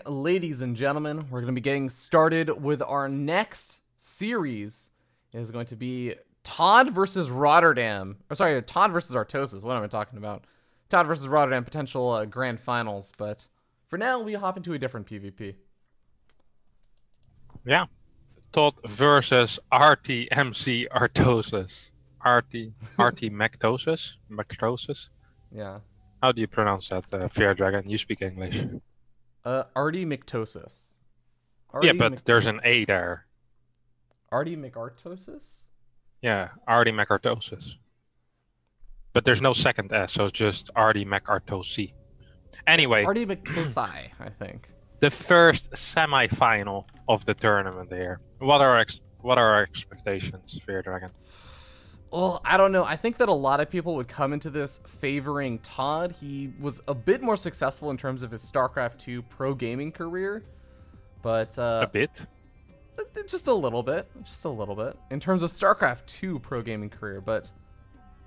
ladies and gentlemen. We're going to be getting started with our next series. It is going to be ToD versus Rotterdam. Oh, sorry, ToD versus Artosis. What am I talking about? ToD versus Rotterdam, potential grand finals. But for now, we hop into a different PvP. Yeah. ToD versus RTMC Artosis. Mactosis? Yeah. How do you pronounce that, Fair Dragon? You speak English. Artie McTosis. Yeah, but there's an A there. Artie McArtosis? Yeah, Artie McArtosis. But there's no second S, so it's just Artie McArtosi. Anyway. Artie McTosi, I think. The first semi-final of the tournament here. What are our expectations, Fair Dragon? Well, I don't know. I think that a lot of people would come into this favoring ToD. He was a bit more successful in terms of his StarCraft 2 pro gaming career, but a bit, just a little bit, in terms of StarCraft 2 pro gaming career. But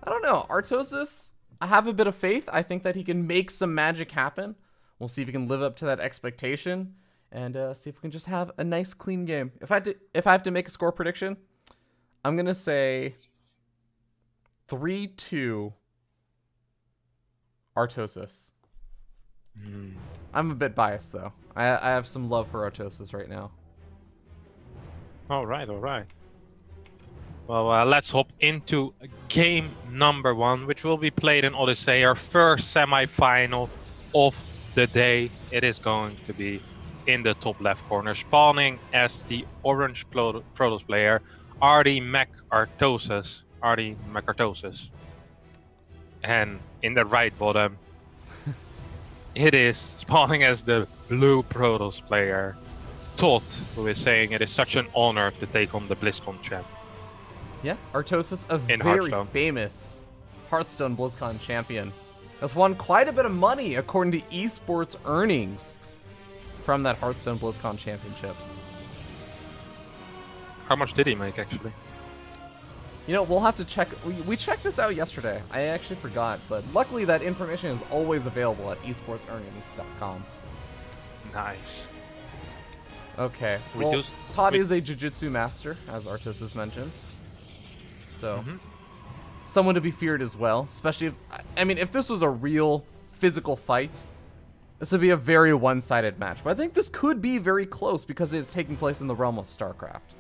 I don't know. Artosis, I have a bit of faith. I think that he can make some magic happen. We'll see if he can live up to that expectation, and see if we can just have a nice, clean game. If I have to make a score prediction, I'm gonna say 3-2 Artosis. I'm a bit biased, though. I have some love for Artosis right now. All right. Well, let's hop into game number 1, which will be played in Odyssey, our first semi-final of the day. It is going to be in the top left corner, spawning as the orange Protoss player, Artie McArtosis. And in the right bottom, it is spawning as the blue Protoss player, ToD, who is saying it is such an honor to take on the BlizzCon champ. Yeah, Artosis, a very famous Hearthstone BlizzCon champion, has won quite a bit of money according to EsportsEarnings from that Hearthstone BlizzCon championship. How much did he make, actually? You know, we'll have to check. We checked this out yesterday. I actually forgot, but luckily that information is always available at EsportsEarnings.com. Nice. Okay. Well, ToD is a jiu-jitsu master, as Artosis mentioned. So, someone to be feared as well. Especially if this was a real physical fight, this would be a very one-sided match. But I think this could be very close because it is taking place in the realm of StarCraft.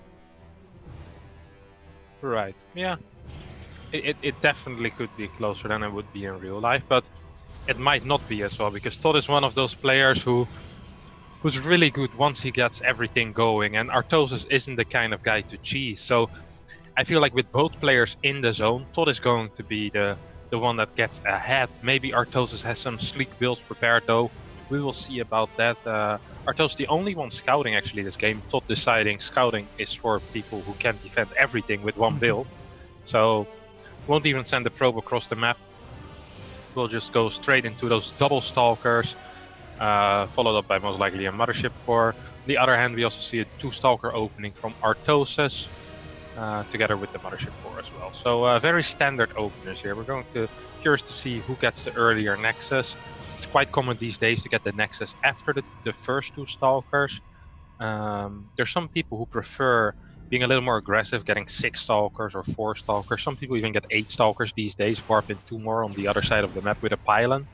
Right, yeah. It definitely could be closer than it would be in real life, but it might not be as well, because ToD is one of those players who's really good once he gets everything going, and Artosis isn't the kind of guy to cheese. So I feel like with both players in the zone, ToD is going to be the one that gets ahead. Maybe Artosis has some sleek builds prepared, though. We will see about that. Artosis the only one scouting actually this game. ToD deciding scouting is for people who can defend everything with one build. So won't even send the probe across the map. We'll just go straight into those double stalkers, followed up by most likely a mothership core. On the other hand, we also see a 2-stalker opening from Artosis, together with the mothership core as well. So very standard openers here. We're curious to see who gets the earlier Nexus. It's quite common these days to get the Nexus after the first 2 stalkers. There's some people who prefer being a little more aggressive, getting 6 stalkers or 4 stalkers. Some people even get 8 stalkers these days, warp in 2 more on the other side of the map with a pylon.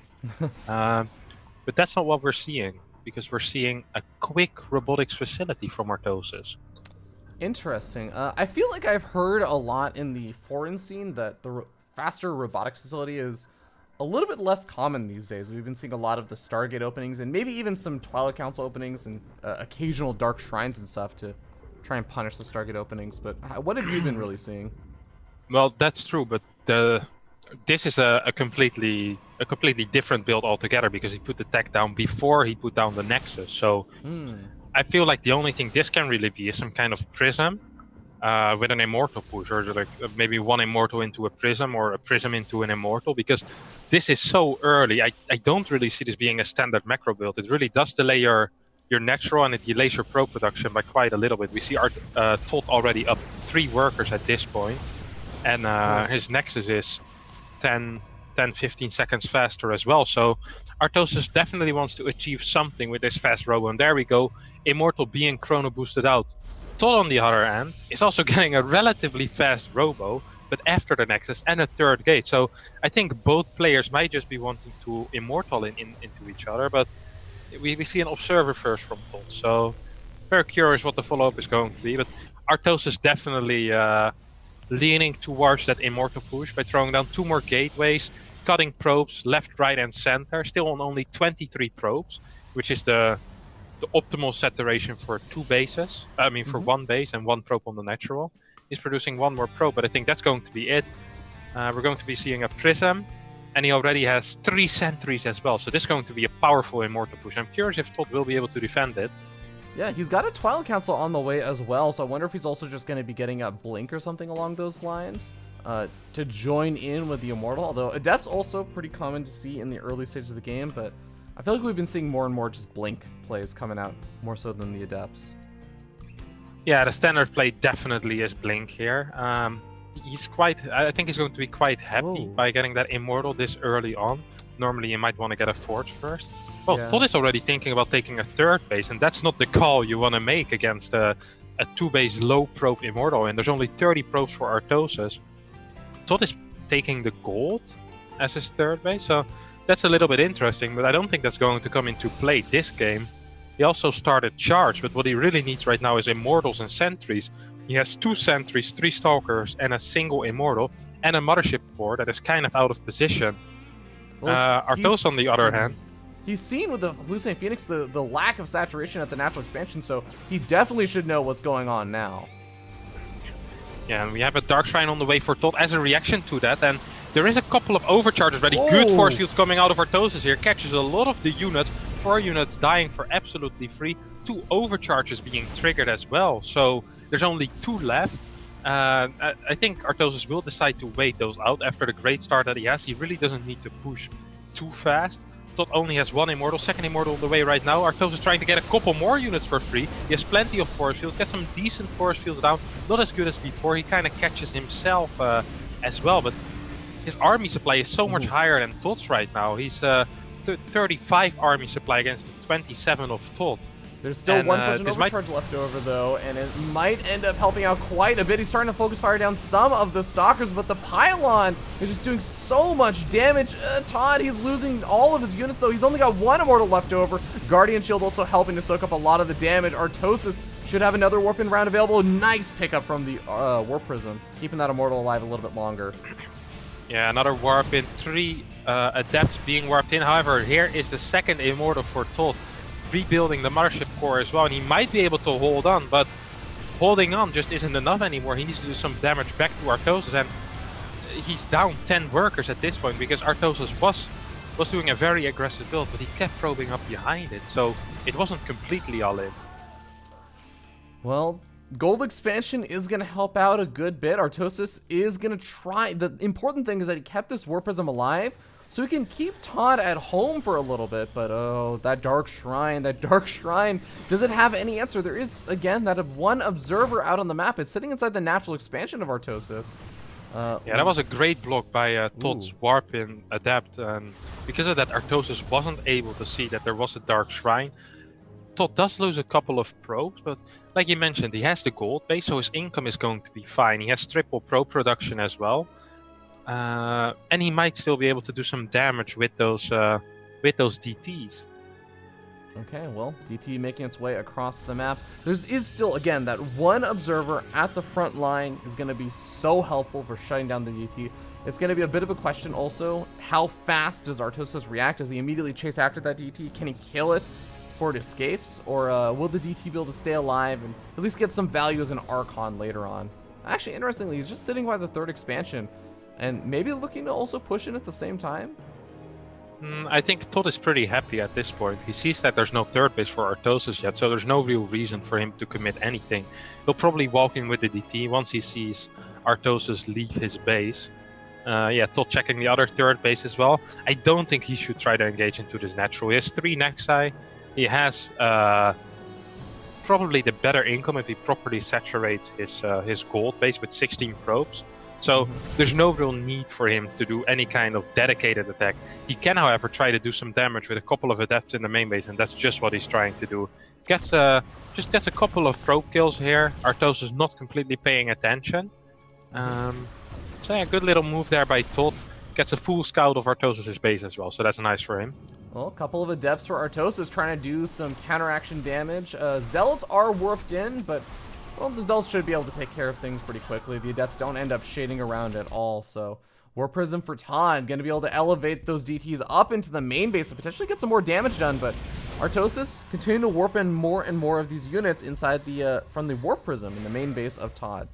But that's not what we're seeing, because we're seeing a quick robotics facility from Artosis. Interesting. I feel like I've heard a lot in the foreign scene that the faster robotics facility is a little bit less common these days. We've been seeing a lot of the Stargate openings and maybe even some Twilight Council openings and occasional Dark Shrines and stuff to try and punish the Stargate openings. But what have you been really seeing? Well, that's true, but this is a completely different build altogether, because he put the tech down before he put down the Nexus. So I feel like the only thing this can really be is some kind of prism with an immortal push, or like maybe one immortal into a prism or a prism into an immortal, because this is so early. I don't really see this being a standard macro build. It really does delay your natural, and it delays your pro production by quite a little bit. We see our ToD already up 3 workers at this point, and his Nexus is 10 10, 15 seconds faster as well. So Artosis definitely wants to achieve something with this fast robo. And there we go, Immortal being chrono boosted out. ToD on the other hand is also getting a relatively fast robo, but after the Nexus and a third gate. So I think both players might just be wanting to Immortal into each other, but we see an Observer first from ToD. So very curious what the follow-up is going to be, but Artosis definitely leaning towards that Immortal push by throwing down 2 more gateways, cutting probes left, right, and center, still on only 23 probes, which is the optimal saturation for 2 bases. I mean, for 1 base and 1 probe on the natural. He's producing 1 more probe, but I think that's going to be it. We're going to be seeing a Prism, and he already has 3 sentries as well, so this is going to be a powerful Immortal push. I'm curious if ToD will be able to defend it. Yeah, he's got a Twilight Council on the way as well, so I wonder if he's also just going to be getting a Blink or something along those lines to join in with the Immortal. Although Adept's also pretty common to see in the early stages of the game, but I feel like we've been seeing more and more just Blink plays coming out, more so than the Adepts. Yeah, the standard play definitely is Blink here. I think he's going to be quite happy by getting that Immortal this early on. Normally you might want to get a Forge first. Well, yeah. ToD is already thinking about taking a 3rd base, and that's not the call you want to make against a 2-base low probe Immortal, and there's only 30 probes for Artosis. ToD is taking the gold as his 3rd base, so that's a little bit interesting, but I don't think that's going to come into play this game. He also started Charge, but what he really needs right now is Immortals and Sentries. He has 2 Sentries, 3 Stalkers, and a single Immortal, and a Mothership Core that is kind of out of position. Well, Artosis, on the other hand, he's seen with the Hallucinate Phoenix the lack of saturation at the natural expansion, so he definitely should know what's going on now. Yeah, and we have a Dark Shrine on the way for ToD as a reaction to that, and there is a couple of overcharges ready. Good force fields coming out of Artosis here, catches a lot of the units, 4 units dying for absolutely free, 2 overcharges being triggered as well, so there's only 2 left. I think Artosis will decide to wait those out after the great start that he has. He really doesn't need to push too fast. ToD only has 1 Immortal, 2nd Immortal on the way right now. Artosis trying to get a couple more units for free. He has plenty of force fields, get some decent force fields down. Not as good as before, he kind of catches himself as well, but his army supply is so much higher than ToD's right now. He's 35 army supply against the 27 of ToD. There's still 1 Frozen Overcharge left over, though, and it might end up helping out quite a bit. He's starting to focus fire down some of the Stalkers, but the Pylon is just doing so much damage. ToD, he's losing all of his units, though. He's only got 1 Immortal left over. Guardian Shield also helping to soak up a lot of the damage. Artosis should have another Warp-In round available. Nice pickup from the Warp Prism, keeping that Immortal alive a little bit longer. Yeah, another Warp-In. 3 Adepts being warped in. However, here is the 2nd Immortal for ToD, rebuilding the Mothership Core as well, and he might be able to hold on, but holding on just isn't enough anymore. He needs to do some damage back to Artosis, and he's down 10 workers at this point because Artosis was doing a very aggressive build, but he kept probing up behind it, so it wasn't completely all in. Well, gold expansion is going to help out a good bit. Artosis is going to try. The important thing is that he kept this Warp Prism alive, so we can keep ToD at home for a little bit, but oh, that Dark Shrine, does it have any answer? There is, again, that 1 Observer out on the map. It's sitting inside the natural expansion of Artosis. Yeah, that was a great block by ToD's Warp-In Adept, and because of that, Artosis wasn't able to see that there was a Dark Shrine. ToD does lose a couple of probes, but like you mentioned, he has the gold base, so his income is going to be fine. He has triple probe production as well. And he might still be able to do some damage with those DTs. Okay, well, DT making its way across the map. There is still, again, that 1 Observer at the front line is going to be so helpful for shutting down the DT. It's going to be a bit of a question also, how fast does Artosis react? Does he immediately chase after that DT? Can he kill it before it escapes? Or will the DT be able to stay alive and at least get some value as an Archon later on? Actually, interestingly, he's just sitting by the 3rd expansion, and maybe looking to also push in at the same time? I think ToD is pretty happy at this point. He sees that there's no 3rd base for Artosis yet, so there's no real reason for him to commit anything. He'll probably walk in with the DT once he sees Artosis leave his base. Yeah, ToD checking the other 3rd base as well. I don't think he should try to engage into this natural. He has 3 Nexi. He has probably the better income if he properly saturates his gold base with 16 probes. So there's no real need for him to do any kind of dedicated attack. He can, however, try to do some damage with a couple of adepts in the main base, and that's just what he's trying to do. Just gets a couple of probe kills here. Artosis not completely paying attention. So yeah, good little move there by ToD. Gets a full scout of Artosis' base as well, so that's nice for him. Well, a couple of adepts for Artosis trying to do some counteraction damage. Zealots are warped in, but well, the Zealots should be able to take care of things pretty quickly. The adepts don't end up shading around at all, so Warp Prism for ToD, going to be able to elevate those DTs up into the main base and potentially get some more damage done, but Artosis continue to warp in more and more of these units inside the from the Warp Prism in the main base of ToD.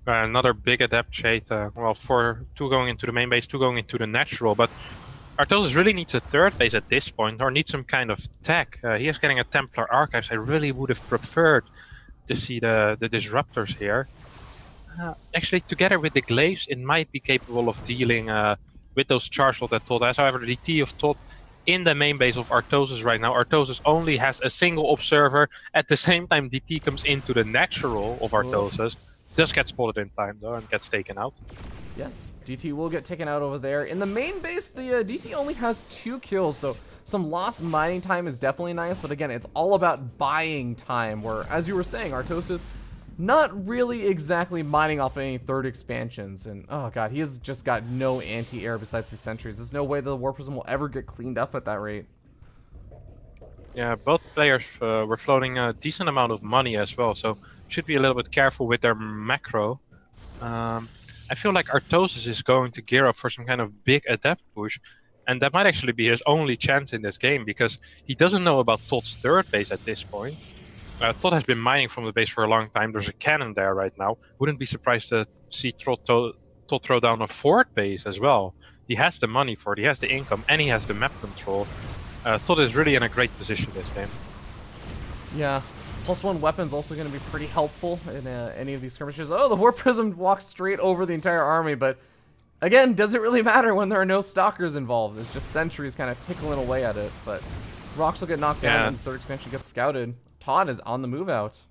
Another big adept shade. Well, two going into the main base, two going into the natural, but Artosis really needs a third base at this point, or needs some kind of tech. He is getting a Templar Archives. I really would have preferred to see the disruptors here. Actually, together with the glaives, it might be capable of dealing with those charge slot that ToD has. However, the DT of ToD in the main base of Artosis right now, Artosis only has a single observer. At the same time, DT comes into the natural of Artosis. Does get spotted in time though and gets taken out. Yeah, DT will get taken out over there. In the main base, the DT only has 2 kills, so some lost mining time is definitely nice, but again, it's all about buying time, where, as you were saying, Artosis not really exactly mining off any third expansions, and oh god, he has just got no anti-air besides his sentries. There's no way the Warp Prism will ever get cleaned up at that rate. Yeah, both players were floating a decent amount of money as well, so should be a little bit careful with their macro. I feel like Artosis is going to gear up for some kind of big adept push, and that might actually be his only chance in this game, because he doesn't know about ToD's third base at this point. ToD has been mining from the base for a long time. There's a cannon there right now. Wouldn't be surprised to see ToD throw down a fourth base as well. He has the money for it, he has the income, and he has the map control. ToD is really in a great position this game. Yeah. +1 weapon's also going to be pretty helpful in any of these skirmishes. Oh, the Warp Prism walks straight over the entire army, but again, doesn't really matter when there are no stalkers involved. It's just sentries kind of tickling away at it, but rocks will get knocked down and the third expansion gets scouted. ToD is on the move out.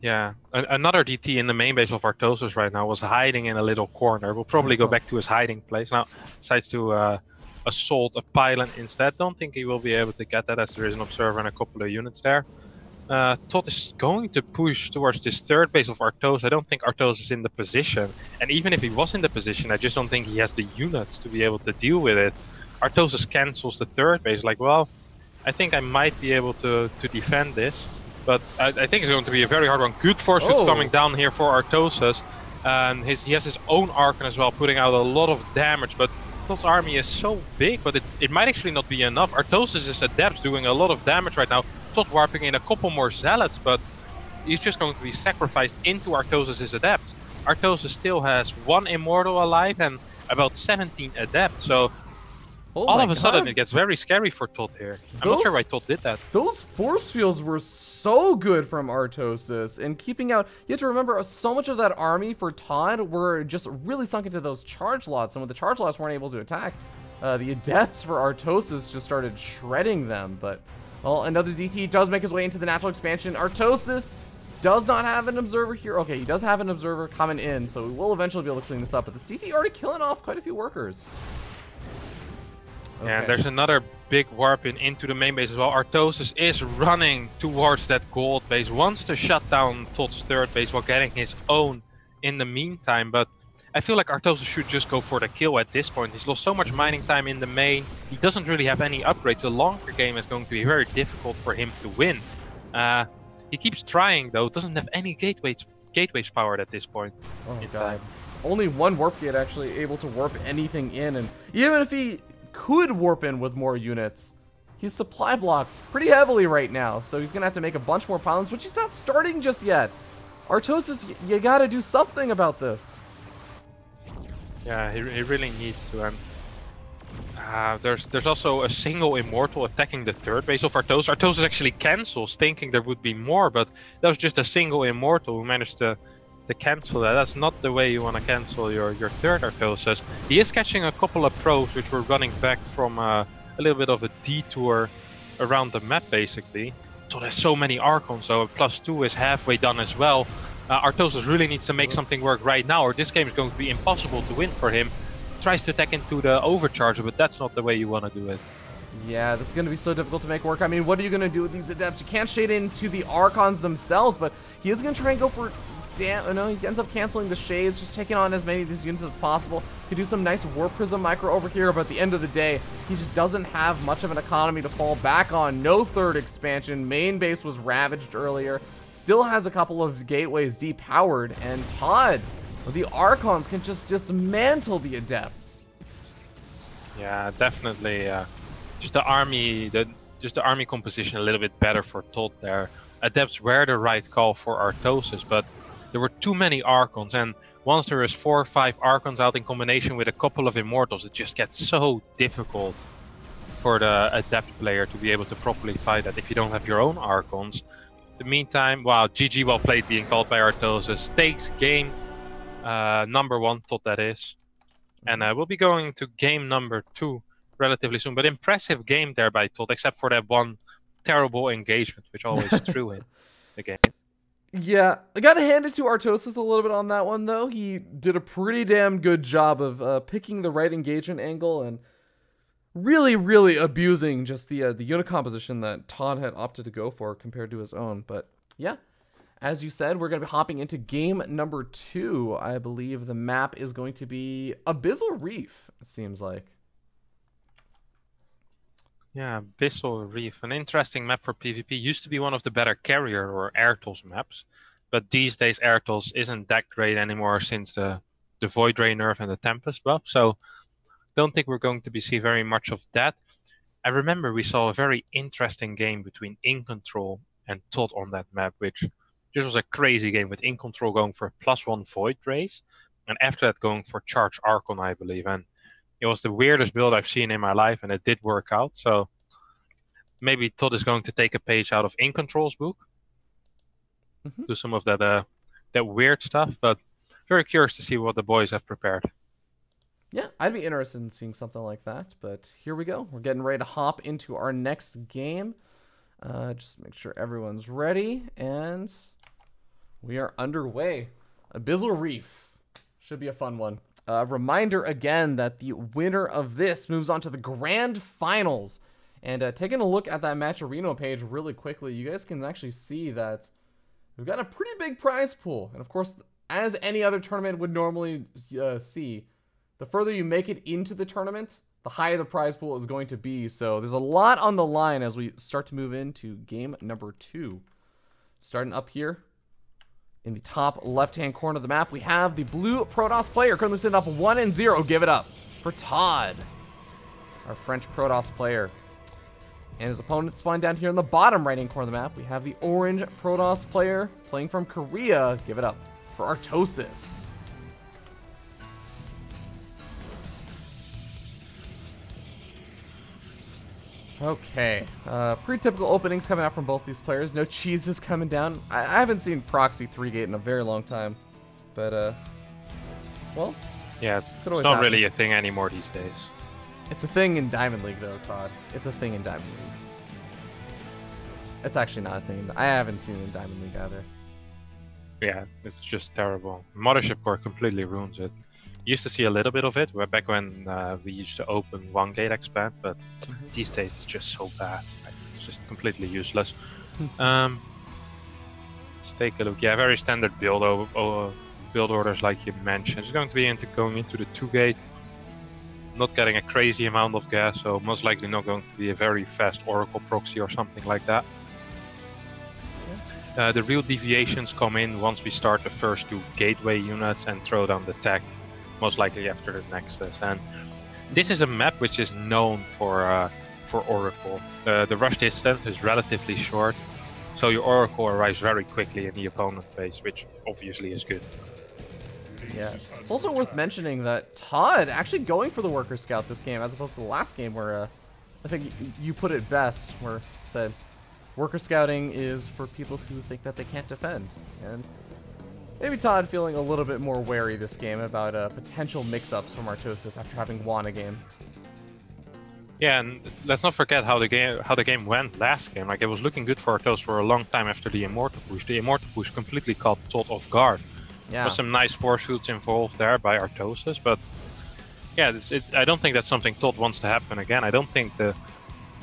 Yeah, another DT in the main base of Artosis right now was hiding in a little corner. We'll probably go back to his hiding place. Now, decides to assault a pylon instead. Don't think he will be able to get that, as there is an observer and a couple of units there. ToD is going to push towards this third base of Artosis. I don't think Artosis is in the position, and even if he was in the position, I just don't think he has the units to be able to deal with it. Artosis cancels the third base, like, well, I think I might be able to defend this, but I think it's going to be a very hard one. Good force fields coming down here for Artosis, and he has his own Archon as well, putting out a lot of damage, but ToD's army is so big, but it might actually not be enough. Artosis is adept, doing a lot of damage right now. ToD warping in a couple more zealots, but he's just going to be sacrificed into Artosis' adept. Artosis still has 1 immortal alive and about 17 adepts, so all of a sudden it gets very scary for ToD here. I'm not sure why ToD did that. Those force fields were so good from Artosis, and keeping out, you have to remember, so much of that army for ToD were just really sunk into those charge lots, and when the charge lots weren't able to attack, the adepts for Artosis just started shredding them. But well, another DT does make his way into the natural expansion. Artosis does not have an observer here. Okay, he does have an observer coming in, so we will eventually be able to clean this up. But this DT already killing off quite a few workers. Okay. And there's another big warp into the main base as well. Artosis is running towards that gold base, wants to shut down ToD's third base while getting his own in the meantime. But I feel like Artosis should just go for the kill at this point. He's lost so much mining time in the main. He doesn't really have any upgrades. The longer game is going to be very difficult for him to win. He keeps trying though. Doesn't have any gateways powered at this point in time. Only 1 warp gate actually able to warp anything in, and even if he could warp in with more units, he's supply blocked pretty heavily right now, so he's gonna have to make a bunch more pylons, which he's not starting just yet. Artosis, you gotta do something about this. Yeah, he really needs to. There's also a single immortal attacking the third base of Artosis. Artosis actually cancels, thinking there would be more, but that was just a single immortal who managed to cancel that. That's not the way you want to cancel your third Artosis. He is catching a couple of probes, which were running back from a little bit of a detour around the map, basically. So there's so many Archons, so +2 is halfway done as well. Artosis really needs to make something work right now, or this game is going to be impossible to win for him. Tries to attack into the overcharger, but that's not the way you want to do it. Yeah, this is going to be so difficult to make work. I mean, what are you going to do with these adepts? You can't shade into the Archons themselves, but he is going to try and go for... Damn, no, he ends up canceling the shades, just taking on as many of these units as possible. Could do some nice Warp Prism micro over here, but at the end of the day, he just doesn't have much of an economy to fall back on. No third expansion. Main base was ravaged earlier. Still has a couple of gateways depowered, and ToD, the Archons, can just dismantle the adepts. Yeah, definitely. Just the army composition a little bit better for ToD there. Adepts were the right call for Artosis, but there were too many Archons, and once there is 4 or 5 Archons out in combination with a couple of Immortals, it just gets so difficult for the Adept player to be able to properly fight that if you don't have your own Archons. In the meantime, wow, GG well played being called by Artosis. Takes game number 1, ToD that is. And we'll be going to game number 2 relatively soon, but impressive game there by ToD, except for that one terrible engagement, which always threw in the game. Yeah, I gotta hand it to Artosis a little bit on that one, though. He did a pretty damn good job of picking the right engagement angle and really, really abusing just the unit composition that ToD had opted to go for compared to his own. But yeah, as you said, we're gonna be hopping into game number 2. I believe the map is going to be Abysmal Reef, it seems like. Yeah, Abysmal Reef, an interesting map for PvP. Used to be one of the better carrier or Airtos maps, but these days Airtos isn't that great anymore since the Void Ray nerf and the Tempest buff. So don't think we're going to be see very much of that. I remember we saw a very interesting game between In Control and ToD on that map, which this was a crazy game with In Control going for +1 Void Rays, and after that going for Charge Archon, I believe. And it was the weirdest build I've seen in my life, and it did work out. So maybe ToD is going to take a page out of In Control's book, do some of that weird stuff. But very curious to see what the boys have prepared. Yeah, I'd be interested in seeing something like that. But here we go. We're getting ready to hop into our next game. Just make sure everyone's ready, and we are underway. Abysmal Reef should be a fun one. Reminder again that the winner of this moves on to the grand finals. And taking a look at that Matcherino page really quickly, you guys can actually see that we've got a pretty big prize pool. And of course, as any other tournament would normally see, the further you make it into the tournament, the higher the prize pool is going to be. So there's a lot on the line as we start to move into game number 2. Starting up here in the top left-hand corner of the map, we have the blue Protoss player currently sitting up 1-0. Give it up for ToD, our French Protoss player. And his opponent spawned down here in the bottom right-hand corner of the map. We have the orange Protoss player playing from Korea. Give it up for Artosis. Okay, pretty typical openings coming out from both these players. No cheeses coming down. I haven't seen Proxy 3-gate in a very long time, but well, yeah, it's not really a thing anymore these days. It's a thing in Diamond League, though, ToD. It's a thing in Diamond League. It's actually not a thing. I haven't seen it in Diamond League either. Yeah, it's just terrible. Mothership Core completely ruins it. Used to see a little bit of it back when we used to open 1-gate expand, but these days it's just so bad. It's just completely useless. Let's take a look. Yeah, very standard build orders like you mentioned. It's going to be going into the 2-gate. Not getting a crazy amount of gas, so most likely not going to be a very fast Oracle proxy or something like that. The real deviations come in once we start the first 2 gateway units and throw down the tech, most likely after the Nexus. And this is a map which is known for Oracle. The rush distance is relatively short, so your Oracle arrives very quickly in the opponent base, which obviously is good. Yeah, it's also worth mentioning that ToD actually going for the Worker Scout this game, as opposed to the last game where I think you put it best, where it said Worker Scouting is for people who think that they can't defend. And maybe ToD feeling a little bit more wary this game about potential mix-ups from Artosis after having won a game. Yeah, and let's not forget how the game went last game. Like, it was looking good for Artosis for a long time after the Immortal push. The Immortal push completely caught ToD off guard. Yeah. There was some nice force fields involved there by Artosis, but yeah, I don't think that's something ToD wants to happen again. I don't think the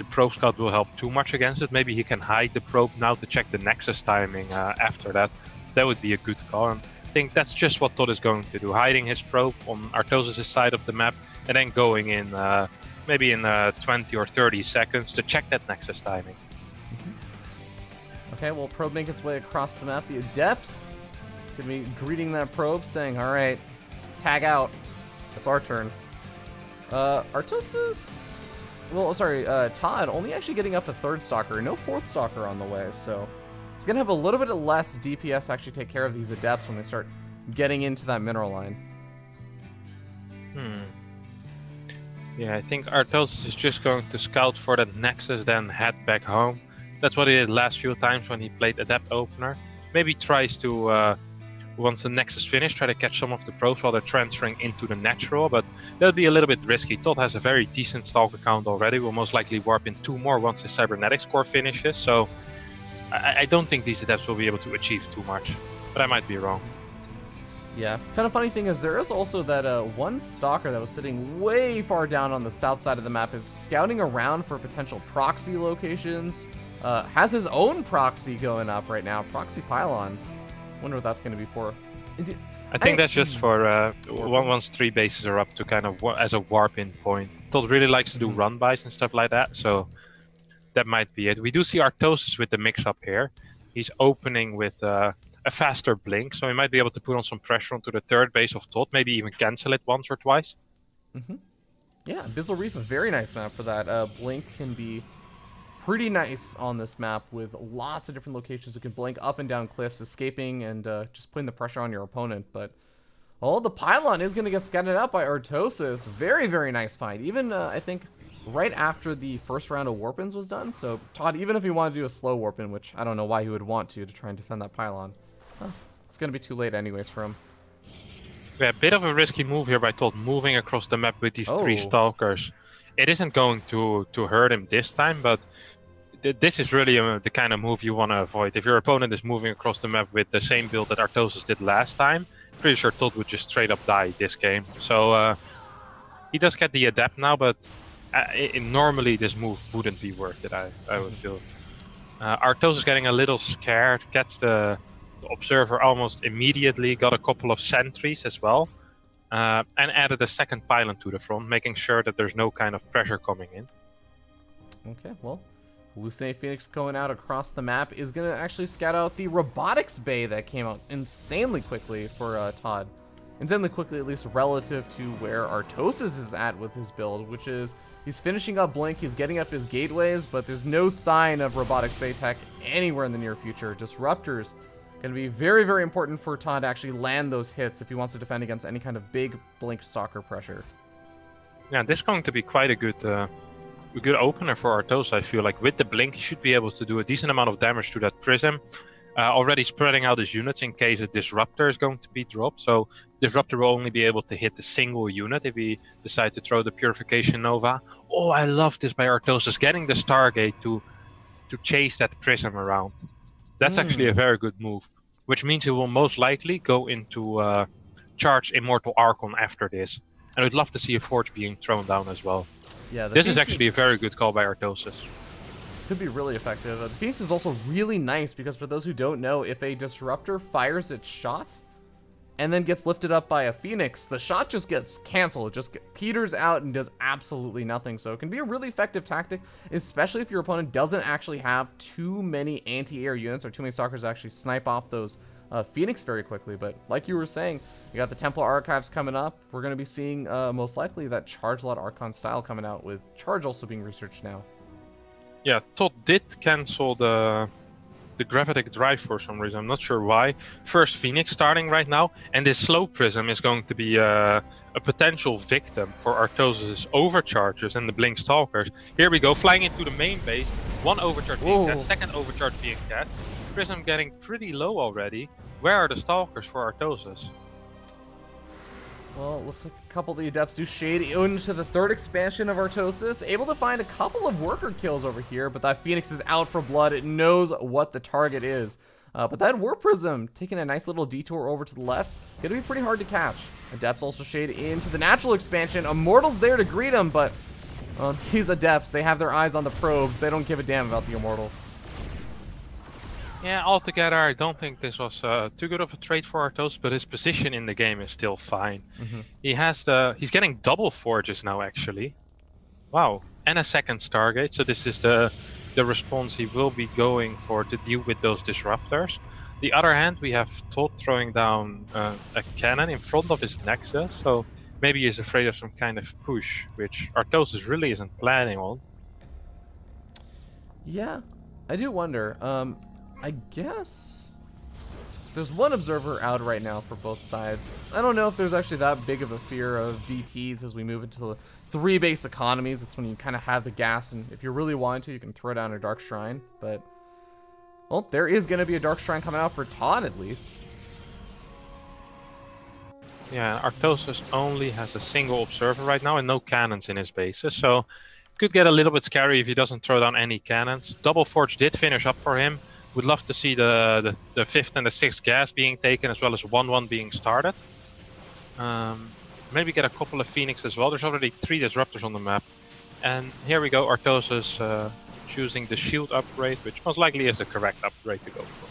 probe scout will help too much against it. Maybe he can hide the probe now to check the Nexus timing after that. That would be a good call. And I think that's just what ToD is going to do, hiding his probe on Artosis' side of the map and then going in maybe in 20 or 30 seconds to check that Nexus timing. Okay, well, probe make its way across the map. The Adepts gonna be greeting that probe, saying, all right, tag out. It's our turn. Artosis, well, sorry, ToD only actually getting up a 3rd Stalker, no 4th Stalker on the way, so he's gonna have a little bit less DPS to actually take care of these Adepts when they start getting into that mineral line. Yeah, I think Artosis is just going to scout for that Nexus, then head back home. That's what he did last few times when he played Adept Opener. Maybe tries to, once the Nexus finished, try to catch some of the probes while they're transferring into the natural, but that would be a little bit risky. ToD has a very decent Stalker count already, will most likely warp in 2 more once his Cybernetics core finishes, so I don't think these Adepts will be able to achieve too much, but I might be wrong. Yeah, kind of funny thing is there is also that one Stalker that was sitting way far down on the south side of the map is scouting around for potential proxy locations. Has his own proxy going up right now, proxy pylon. Wonder what that's going to be for. I think that's just for once 3 bases are up to kind of as a warp-in point. ToD really likes to do run-bys and stuff like that, so that might be it. We do see Artosis with the mix-up here. He's opening with a faster blink, so he might be able to put on some pressure onto the 3rd base of ToD, maybe even cancel it once or twice. Yeah, Abysmal Reef, a very nice map for that. Blink can be pretty nice on this map with lots of different locations. You can blink up and down cliffs, escaping and just putting the pressure on your opponent. But the pylon is going to get scouted out by Artosis. Very, very nice find. Even, I think, right after the first round of warp-ins was done. So ToD, even if he wanted to do a slow warp-in, which I don't know why he would want to try and defend that pylon, it's going to be too late anyways for him. Yeah, a bit of a risky move here by ToD, moving across the map with these 3 Stalkers. It isn't going to hurt him this time, but this is really the kind of move you want to avoid. If your opponent is moving across the map with the same build that Artosis did last time, pretty sure ToD would just straight up die this game. So he does get the Adept now, but normally this move wouldn't be worth it, I would feel. Artosis getting a little scared, gets the Observer almost immediately, got a couple of sentries as well, and added a 2nd pylon to the front, making sure that there's no kind of pressure coming in. Okay, well, Hallucinate Phoenix going out across the map is going to actually scout out the Robotics Bay that came out insanely quickly for ToD. Insanely quickly, at least relative to where Artosis is at with his build, which is he's finishing up Blink, he's getting up his gateways, but there's no sign of Robotics Bay tech anywhere in the near future. Disruptors going to be very, very important for ToD to actually land those hits if he wants to defend against any kind of big Blink Stalker pressure. Yeah, this is going to be quite a good opener for Artosis, I feel like. With the Blink, he should be able to do a decent amount of damage to that Prism. Already spreading out his units in case a Disruptor is going to be dropped. So Disruptor will only be able to hit the single unit if he decides to throw the Purification Nova. Oh, I love this by Artosis, getting the Stargate to chase that Prism around. That's actually a very good move, which means he will most likely go into charge Immortal Archon after this. And I'd love to see a Forge being thrown down as well. Yeah, this is actually a very good call by Artosis. Could be really effective. The Phoenix is also really nice because for those who don't know, if a Disruptor fires its shot and then gets lifted up by a Phoenix, the shot just gets canceled. It just peters out and does absolutely nothing. So it can be a really effective tactic, especially if your opponent doesn't actually have too many anti-air units or too many Stalkers to actually snipe off those Phoenix very quickly. But like you were saying, you got the Templar Archives coming up. We're going to be seeing most likely that Charge Lot Archon style coming out, with Charge also being researched now. Yeah, ToD did cancel the Gravitic Drive for some reason. I'm not sure why. First Phoenix starting right now, and this Slow Prism is going to be a potential victim for Artosis' Overchargers and the Blink Stalkers. Here we go, flying into the main base. 1 Overcharge being cast, 2nd Overcharge being cast. Prism getting pretty low already. Where are the Stalkers for Artosis? Well, it looks like a couple of the Adepts do shade into the third expansion of Artosis. Able to find a couple of worker kills over here, but that Phoenix is out for blood. It knows what the target is. But that Warp Prism taking a nice little detour over to the left. Gonna be pretty hard to catch. Adepts also shade into the natural expansion. Immortals there to greet him, but well, these Adepts, they have their eyes on the probes. They don't give a damn about the Immortals. Yeah, altogether, I don't think this was too good of a trade for Artosis, but his position in the game is still fine. He's getting double forges now, actually. Wow, and a second Stargate. So this is the response he will be going for to deal with those disruptors. The other hand, we have ToD throwing down a cannon in front of his Nexus, so maybe he's afraid of some kind of push, which Artosis really isn't planning on. Yeah, I do wonder. I guess there's one observer out right now for both sides. I don't know if there's actually that big of a fear of DTs as we move into the 3 base economies. It's when you kind of have the gas, and if you really want to, you can throw down a Dark Shrine. But, well, there is going to be a Dark Shrine coming out for ToD at least. Yeah, Artosis only has a single observer right now and no cannons in his bases, so could get a little bit scary if he doesn't throw down any cannons. Double Forge did finish up for him. Would love to see the 5th and the 6th gas being taken, as well as 1-1 being started. Maybe get a couple of Phoenix as well. There's already 3 disruptors on the map. And here we go, Artosis choosing the shield upgrade, which most likely is the correct upgrade to go for.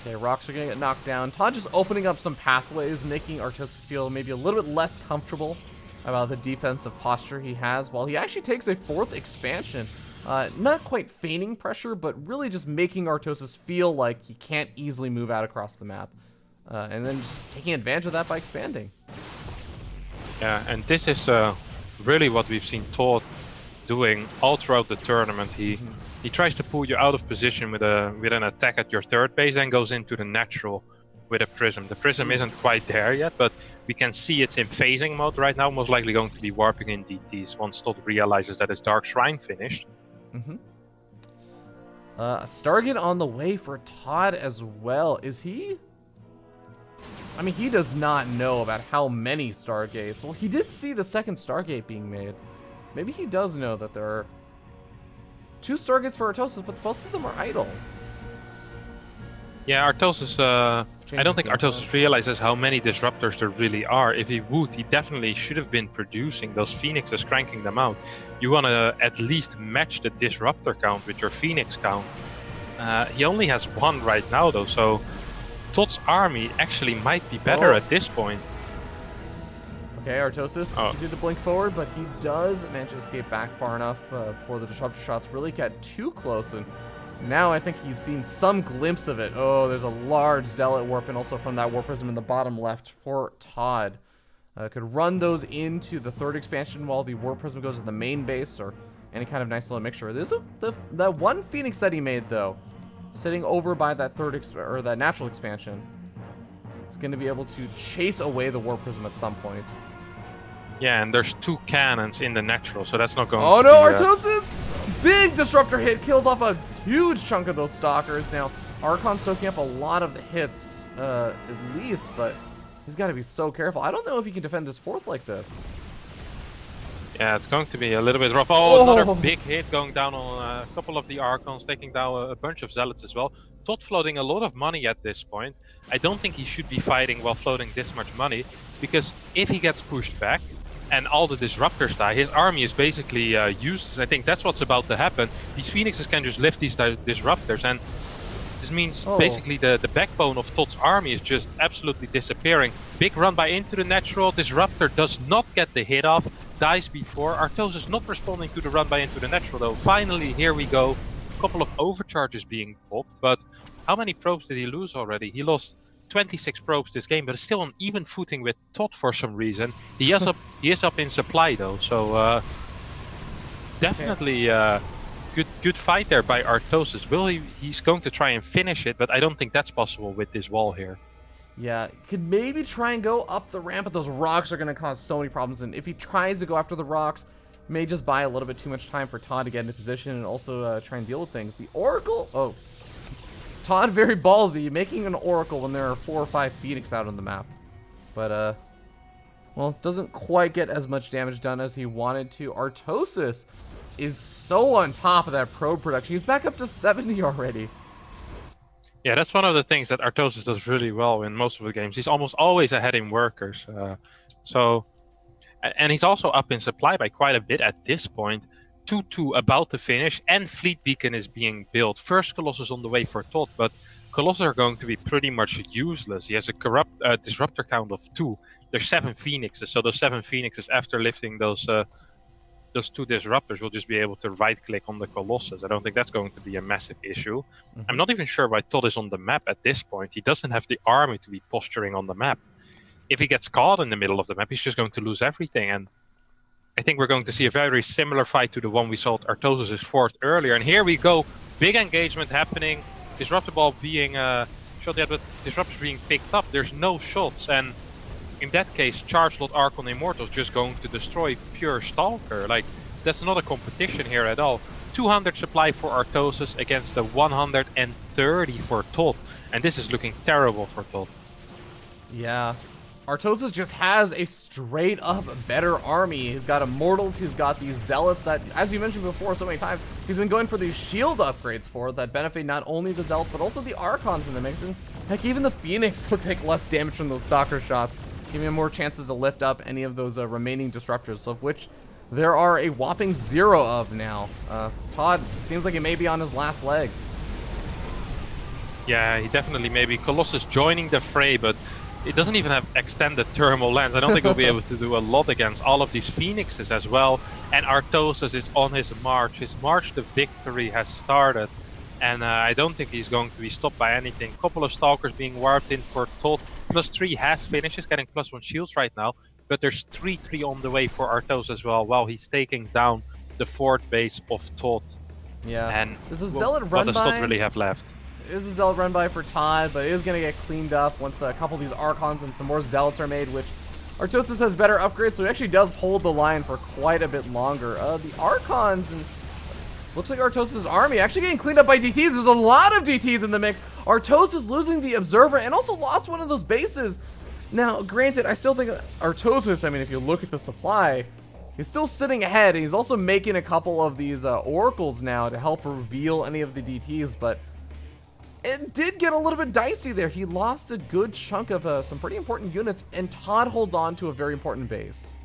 Okay, rocks are going to get knocked down. ToD just opening up some pathways, making Artosis feel maybe a little bit less comfortable about the defensive posture he has, while he actually takes a 4th expansion. Not quite feigning pressure, but really just making Artosis feel like he can't easily move out across the map. And then just taking advantage of that by expanding. Yeah, and this is really what we've seen ToD doing all throughout the tournament. He tries to pull you out of position with an attack at your 3rd base and goes into the natural with a Prism. The Prism isn't quite there yet, but we can see it's in phasing mode right now, most likely going to be warping in DTs once ToD realizes that his Dark Shrine finished. A Stargate on the way for ToD as well. Is he? I mean, he does not know about how many Stargates. Well, he did see the 2nd Stargate being made. Maybe he does know that there are 2 Stargates for Artosis, but both of them are idle. Yeah, Artosis, I don't think Artosis realizes how many disruptors there really are. If he would, he definitely should have been producing those Phoenixes, cranking them out. You want to at least match the disruptor count with your Phoenix count. He only has 1 right now, though, so ToD's army actually might be better at this point. Okay, Artosis, he did the blink forward, but he does manage to escape back far enough before the disruptor shots really get too close. And now I think he's seen some glimpse of it. Oh, there's a large Zealot Warp, and also from that Warp Prism in the bottom left for ToD. Could run those into the 3rd expansion while the Warp Prism goes to the main base, or any kind of nice little mixture. There's that 1 Phoenix that he made, though, sitting over by that that natural expansion. He's going to be able to chase away the Warp Prism at some point. Yeah, and there's 2 cannons in the natural, so that's not going to Oh be... no, Artosis! Big disruptor hit, kills off a huge chunk of those Stalkers. Now, Archon's soaking up a lot of the hits, at least, but he's got to be so careful. I don't know if he can defend his 4th like this. Yeah, it's going to be a little bit rough. Oh, another big hit going down on a couple of the Archons, taking down a bunch of Zealots as well. ToD floating a lot of money at this point. I don't think he should be fighting while floating this much money, because if he gets pushed back and all the disruptors die, his army is basically useless. I think that's what's about to happen. These Phoenixes can just lift these disruptors, and this means basically the backbone of ToD's army is just absolutely disappearing. Big run by into the natural. Disruptor does not get the hit off, dies before. Artosis not responding to the run by into the natural, though. Finally, here we go. A couple of overcharges being popped, but how many probes did he lose already? He lost 26 probes this game, but is still on even footing with ToD for some reason. He is up in supply, though, so definitely good fight there by Artosis. He's going to try and finish it, but I don't think that's possible with this wall here. Yeah, could maybe try and go up the ramp, but those rocks are going to cause so many problems. And if he tries to go after the rocks, may just buy a little bit too much time for ToD to get into position and also try and deal with things. The Oracle, ToD very ballsy, making an Oracle when there are 4 or 5 Phoenix out on the map. But Well, doesn't quite get as much damage done as he wanted to. Artosis is so on top of that probe production. He's back up to 70 already. Yeah, that's one of the things that Artosis does really well in most of the games. He's almost always ahead in workers. And he's also up in supply by quite a bit at this point. 2-2 about to finish, and Fleet Beacon is being built. First Colossus on the way for ToD, but Colossus are going to be pretty much useless. He has a disruptor count of 2. There's 7 Phoenixes, so those 7 Phoenixes, after lifting those 2 disruptors, will just be able to right-click on the Colossus. I don't think that's going to be a massive issue. I'm not even sure why ToD is on the map at this point. He doesn't have the army to be posturing on the map. If he gets caught in the middle of the map, he's just going to lose everything. And I think we're going to see a very similar fight to the one we saw at Artosis' fort earlier. And here we go. Big engagement happening. Disruptor ball being shot at, but disruptors being picked up. There's no shots. And in that case, Chargelot Archon Immortal's just going to destroy pure Stalker. Like, that's not a competition here at all. 200 supply for Artosis against the 130 for ToD. And this is looking terrible for ToD. Yeah. Artosis just has a straight up better army. He's got Immortals, he's got these Zealots that, as you mentioned before so many times, he's been going for these shield upgrades for that benefit not only the Zealots but also the Archons in the mix. And heck, even the Phoenix will take less damage from those Stalker shots, giving him more chances to lift up any of those remaining disruptors, of which there are a whopping 0 of now. ToD seems like he may be on his last leg. Yeah, he definitely may be. Colossus joining the fray, but it doesn't even have extended thermal lens. I don't think he'll be able to do a lot against all of these Phoenixes as well. And Artosis is on his march. His march to victory has started. And I don't think he's going to be stopped by anything. Couple of Stalkers being warped in for ToD. +3 has finishes, getting +1 shields right now. But there's 3-3 on the way for Artosis as well, while he's taking down the fort base of ToD. Yeah. And there's a Zealot run what does by. ToD really have left? It is a Zealot run by for ToD, but it is going to get cleaned up once a couple of these Archons and some more Zealots are made, which Artosis has better upgrades, so he actually does hold the line for quite a bit longer. The Archons, and looks like Artosis' army actually getting cleaned up by DTs. There's a lot of DTs in the mix. Artosis losing the Observer and also lost one of those bases. Now, granted, I still think Artosis, I mean, if you look at the supply, he's still sitting ahead, and he's also making a couple of these Oracles now to help reveal any of the DTs, but it did get a little bit dicey there. He lost a good chunk of some pretty important units, and ToD holds on to a very important base.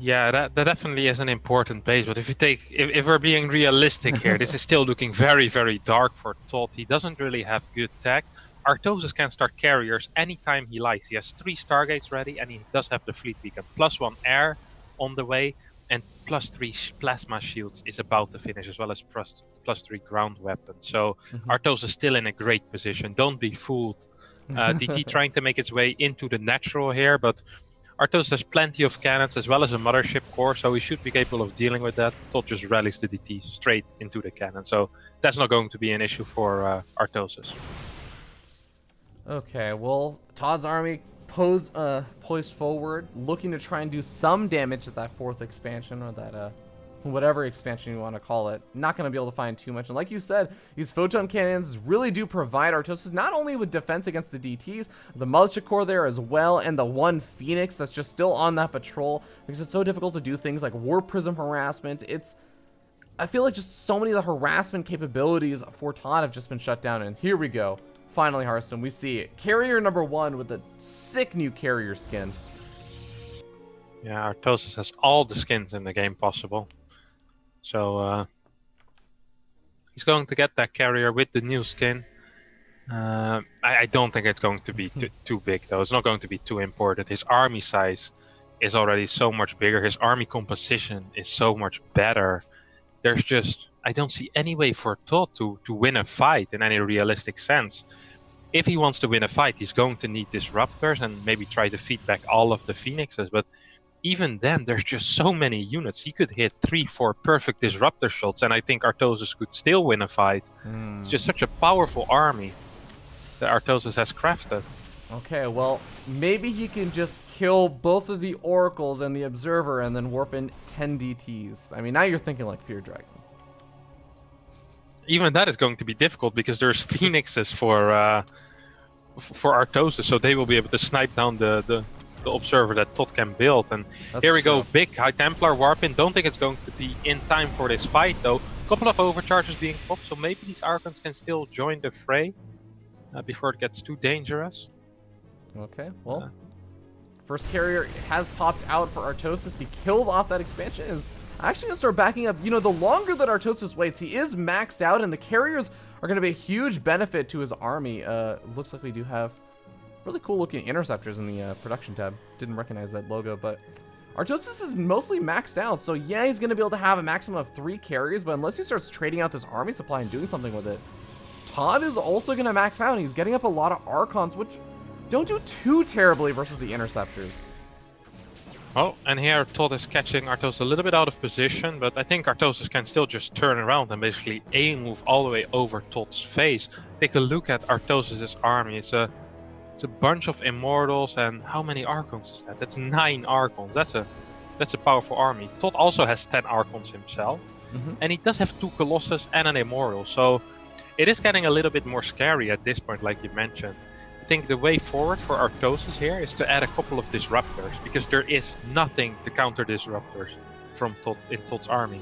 Yeah, that definitely is an important base. But if you if we're being realistic here, this is still looking very dark for ToD. He doesn't really have good tech. Artosis can start carriers anytime he likes. He has 3 Stargates ready, and he does have the Fleet Beacon. +1 air on the way, and +3 plasma shields is about to finish, as well as +3 ground weapons. So Artosis is still in a great position. Don't be fooled. DT trying to make its way into the natural here, but Artosis has plenty of cannons as well as a mothership core, so he should be capable of dealing with that. ToD just rallies the DT straight into the cannon, so that's not going to be an issue for Artosis. Okay, well, ToD's army poised forward, looking to try and do some damage at that 4th expansion, or that whatever expansion you want to call it. Not going to be able to find too much. And like you said, these photon cannons really do provide Artosis not only with defense against the DTs, the militia core there as well, and the 1 Phoenix that's just still on that patrol, because it's so difficult to do things like Warp Prism harassment. I feel like just so many of the harassment capabilities for ToD have just been shut down, and here we go. Finally, Harstem, we see it. Carrier number 1 with a sick new carrier skin. Yeah, Artosis has all the skins in the game possible. So he's going to get that carrier with the new skin. I don't think it's going to be too big, though. It's not going to be too important. His army size is already so much bigger. His army composition is so much better. There's just, I don't see any way for ToD to win a fight in any realistic sense. If he wants to win a fight, he's going to need disruptors and maybe try to feed back all of the Phoenixes. But even then, there's just so many units. He could hit 3-4 perfect disruptor shots, and I think Artosis could still win a fight. It's just such a powerful army that Artosis has crafted. Okay, well, maybe he can just kill both of the Oracles and the Observer and then warp in 10 DTs. I mean, now you're thinking like Fear Dragon. Even that is going to be difficult because there's Phoenixes for Artosis, so they will be able to snipe down the typical observer that ToD can build. And That's here we true. go, big High Templar warp in. Don't think it's going to be in time for this fight though. Couple of overcharges being popped, so maybe these Archons can still join the fray before it gets too dangerous. Okay, well, first carrier has popped out for Artosis. He kills off that expansion. Is actually going to start backing up. You know, the longer that Artosis waits, he is maxed out, and the carriers are going to be a huge benefit to his army. Looks like we do have really cool looking interceptors in the production tab. Didn't recognize that logo, but Artosis is mostly maxed out, so yeah, he's going to be able to have a maximum of 3 carriers, but unless he starts trading out this army supply and doing something with it, ToD is also going to max out, and he's getting up a lot of Archons, which don't do too terribly versus the interceptors. Oh, and here ToD is catching Artosis a little bit out of position, but I think Artosis can still just turn around and basically A-move all the way over ToD's face. Take a look at Artosis' army. It's a bunch of Immortals, and how many Archons is that? That's 9 Archons. That's a powerful army. ToD also has 10 Archons himself, and he does have 2 Colossus and an Immortal, so it is getting a little bit more scary at this point, like you mentioned. I think the way forward for Artosis here is to add a couple of Disruptors, because there is nothing to counter Disruptors from in ToD's army.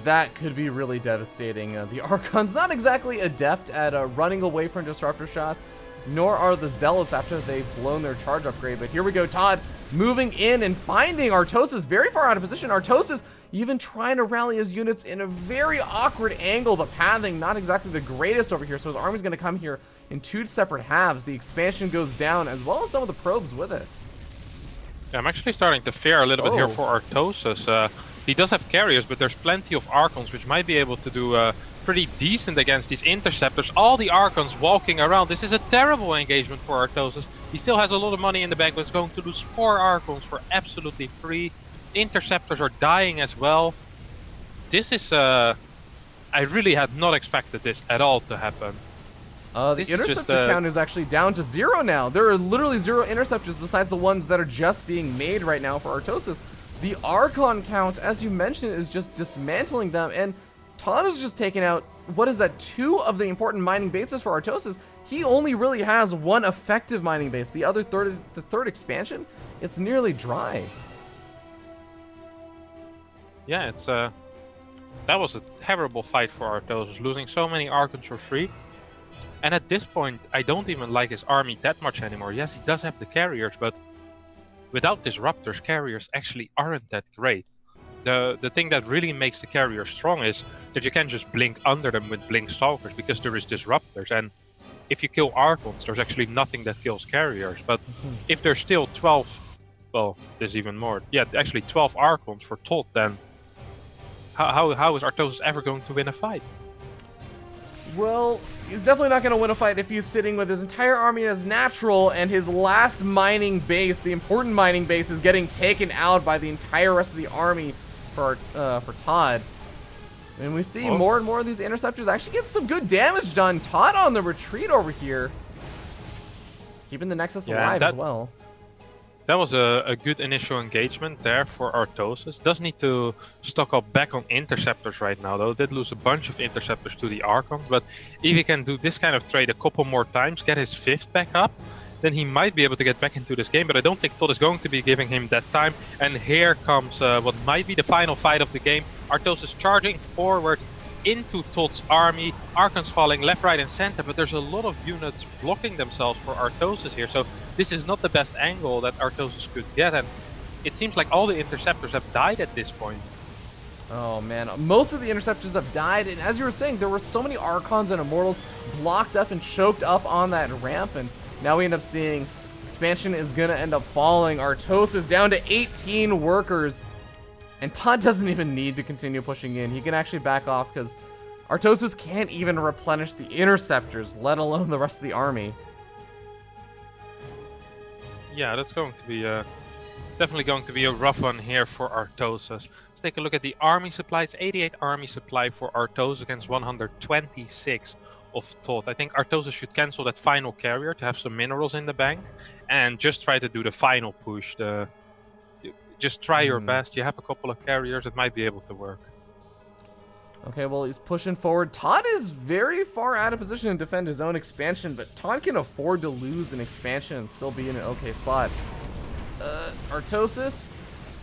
That could be really devastating. The Archon's not exactly adept at running away from Disruptor shots, nor are the Zealots after they've blown their charge upgrade. But here we go, ToD moving in and finding Artosis very far out of position. Artosis even trying to rally his units in a very awkward angle. The pathing not exactly the greatest over here, so his army's going to come here in 2 separate halves. The expansion goes down, as well as some of the probes with it. Yeah, I'm actually starting to fear a little bit here for Artosis. He does have carriers, but there's plenty of Archons, which might be able to do pretty decent against these interceptors. All the Archons walking around. This is a terrible engagement for Artosis. He still has a lot of money in the bank, but is going to lose 4 Archons for absolutely free. Interceptors are dying as well. This is... I really had not expected this at all to happen. The interceptor count is actually down to 0 now. There are literally 0 interceptors besides the ones that are just being made right now for Artosis. The Archon count, as you mentioned, is just dismantling them, and ToD is just taking out, what is that, 2 of the important mining bases for Artosis. He only really has 1 effective mining base. The other the third expansion, it's nearly dry. Yeah, it's that was a terrible fight for Artosis, losing so many Archons for free. And at this point, I don't even like his army that much anymore. Yes, he does have the carriers, but without Disruptors, carriers actually aren't that great. The thing that really makes the carriers strong is that you can just blink under them with Blink Stalkers, because there is Disruptors. And if you kill Archons, there's actually nothing that kills carriers. But if there's still 12, well, there's even more. Yeah, actually 12 Archons for ToD, then how is Artosis ever going to win a fight? Well, he's definitely not going to win a fight if he's sitting with his entire army as natural, and his last mining base, the important mining base, is getting taken out by the entire rest of the army for ToD. And we see more and more of these interceptors actually get some good damage done. ToD on the retreat over here, keeping the Nexus alive as well. That was a good initial engagement there for Artosis. Does need to stock up back on interceptors right now, though. Did lose a bunch of interceptors to the Archon, but if he can do this kind of trade a couple more times, get his 5th back up, then he might be able to get back into this game. But I don't think ToD is going to be giving him that time. And here comes what might be the final fight of the game. Artosis charging forward into ToD's army. Archons falling left, right, and center, but there's a lot of units blocking themselves for Artosis here. So this is not the best angle that Artosis could get, and it seems like all the interceptors have died at this point. Oh man, most of the interceptors have died, and as you were saying, there were so many Archons and Immortals blocked up and choked up on that ramp, and now we end up seeing expansion is gonna end up falling. Artosis down to 18 workers. And ToD doesn't even need to continue pushing in. He can actually back off because Artosis can't even replenish the interceptors, let alone the rest of the army. Yeah, that's going to be definitely going to be a rough one here for Artosis. Let's take a look at the army supplies. 88 army supply for Artosis against 126 of ToD. I think Artosis should cancel that final carrier to have some minerals in the bank and just try to do the final push. Just try your best. You have a couple of carriers that might be able to work. Okay, well, he's pushing forward. ToD is very far out of position to defend his own expansion, but ToD can afford to lose an expansion and still be in an okay spot. Artosis